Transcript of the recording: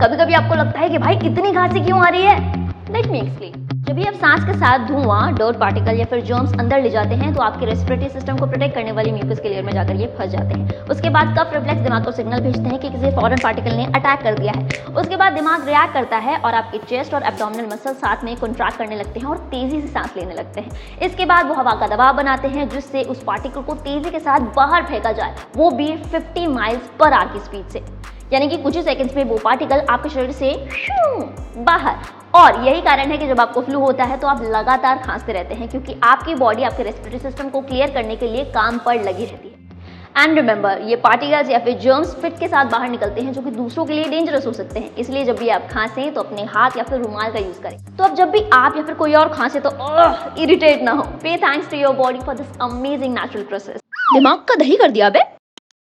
कभी कभी आपको लगता है कि भाई इतनी खांसी क्यों आ रही है? Let me explain. जब भी आप सांस के साथ धुआं, डर्ट पार्टिकल या फिर जर्म्स अंदर ले जाते हैं तो आपके रेस्पिरेटरी सिस्टम को प्रोटेक्ट करने वाली म्यूकस के लेयर में जाकर ये फंस जाते हैं। उसके बाद कफ रिफ्लेक्स दिमाग को सिग्नल भेजते हैं कि किसी फॉरेन पार्टिकल ने अटैक कर दिया है। उसके बाद दिमाग रिएक्ट करता है और आपके चेस्ट और एब्डोमिनल मसल साथ में कॉन्ट्रैक्ट करने लगते हैं और तेजी से सांस लेने लगते हैं। इसके बाद वो हवा का दबाव बनाते हैं जिससे उस पार्टिकल को तेजी के साथ बाहर फेंका जाए, वो भी 50 माइल्स पर आवर की स्पीड से। यानी कि कुछ ही सेकंड्स में वो पार्टिकल आपके शरीर से बाहर। और यही कारण है कि जब आपको फ्लू होता है तो आप लगातार खांसते रहते हैं, क्योंकि आपकी बॉडी आपके रेस्पिरेटरी सिस्टम को क्लियर करने के लिए काम पर लगी रहती है। एंड रिमेंबर, ये पार्टिकल्स या फिर जर्म्स फिट के साथ बाहर निकलते हैं जो कि दूसरों के लिए डेंजरस हो सकते हैं। इसलिए जब भी आप खांसें तो अपने हाथ या फिर रुमाल का यूज करें। तो अब जब भी आप या फिर कोई और खांसे तो इरिटेट ना हो। Pay thanks to your body for this amazing natural process. दिमाग का दही कर दिया बे।